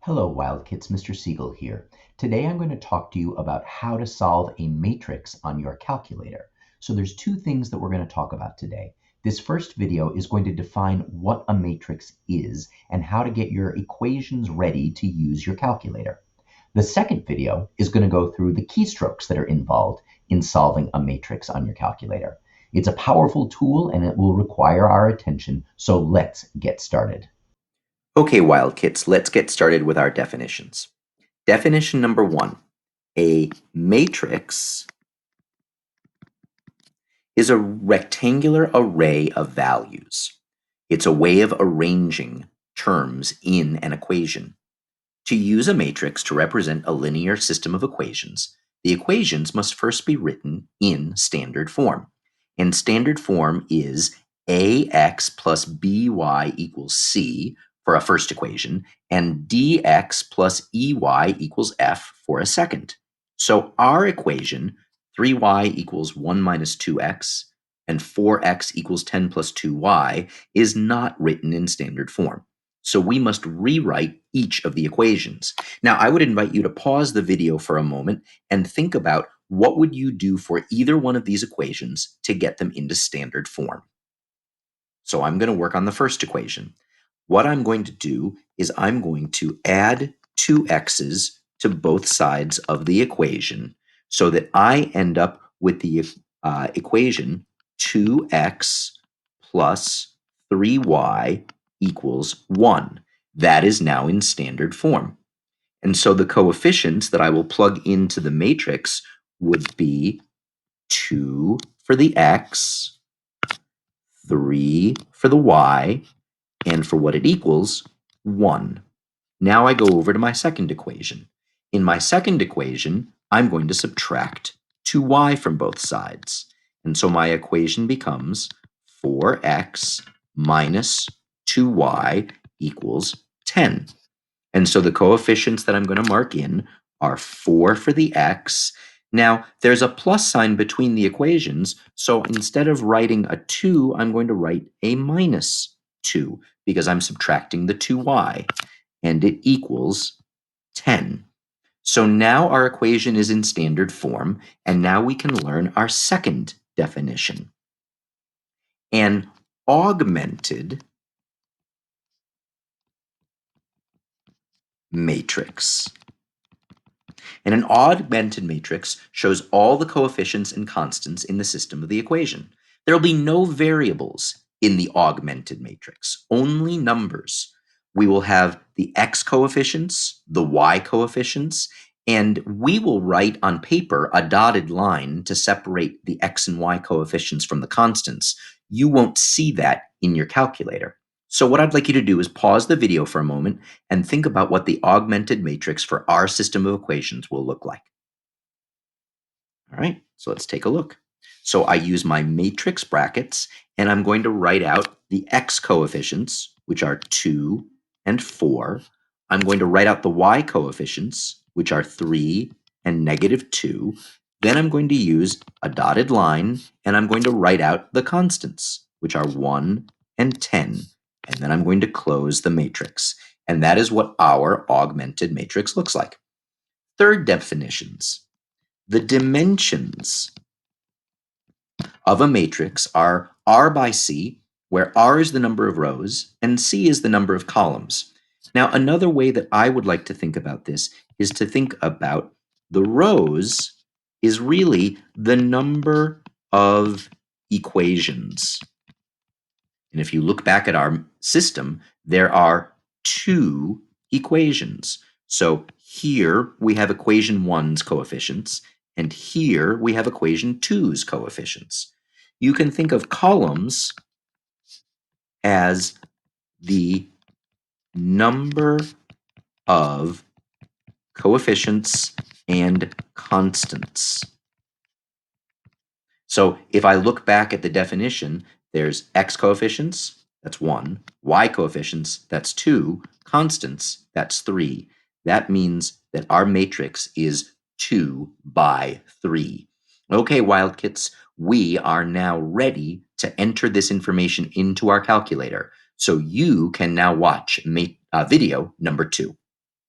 Hello, Wild Kits. Mr. Siegel here. Today I'm going to talk to you about how to solve a matrix on your calculator. So there's two things that we're going to talk about today. This first video is going to define what a matrix is and how to get your equations ready to use your calculator. The second video is going to go through the keystrokes that are involved in solving a matrix on your calculator. It's a powerful tool and it will require our attention, so let's get started. Okay, Wild Kits, let's get started with our definitions. Definition number one, a matrix is a rectangular array of values. It's a way of arranging terms in an equation. To use a matrix to represent a linear system of equations, the equations must first be written in standard form. And standard form is ax plus by equals c for a first equation, and dx plus ey equals f for a second. So our equation, 3y equals 1 minus 2x, and 4x equals 10 plus 2y, is not written in standard form. So we must rewrite each of the equations. Now, I would invite you to pause the video for a moment and think about what would you do for either one of these equations to get them into standard form. So I'm going to work on the first equation. What I'm going to do is I'm going to add two x's to both sides of the equation so that I end up with the equation 2x plus 3y equals 1. That is now in standard form. And so the coefficients that I will plug into the matrix would be 2 for the x, 3 for the y, and for what it equals, 1. Now I go over to my second equation. In my second equation, I'm going to subtract 2y from both sides. And so my equation becomes 4x minus 2y equals 10. And so the coefficients that I'm going to mark in are 4 for the x. Now, there's a plus sign between the equations, so instead of writing a 2, I'm going to write a minus 2 because I'm subtracting the 2y, and it equals 10. So now our equation is in standard form, and now we can learn our second definition. An augmented matrix. And an augmented matrix shows all the coefficients and constants in the system of the equation. There will be no variables in the augmented matrix, only numbers. We will have the x coefficients, the y coefficients, and we will write on paper a dotted line to separate the x and y coefficients from the constants. You won't see that in your calculator. So what I'd like you to do is pause the video for a moment and think about what the augmented matrix for our system of equations will look like. All right, so let's take a look. So I use my matrix brackets, and I'm going to write out the x coefficients, which are 2 and 4. I'm going to write out the y coefficients, which are 3 and negative 2. Then I'm going to use a dotted line, and I'm going to write out the constants, which are 1 and 10. And then I'm going to close the matrix. And that is what our augmented matrix looks like. Third definitions. The dimensions of a matrix are R by C, where R is the number of rows and C is the number of columns. Now, another way that I would like to think about this is to think about the rows is really the number of equations. And if you look back at our system, there are 2 equations. So here we have equation 1's coefficients, and here we have equation 2's coefficients. You can think of columns as the number of coefficients and constants. So if I look back at the definition, there's x coefficients, that's 1, y coefficients, that's 2, constants, that's 3. That means that our matrix is 2 by 3. Okay, Wild Kits, we are now ready to enter this information into our calculator. So you can now watch video number 2.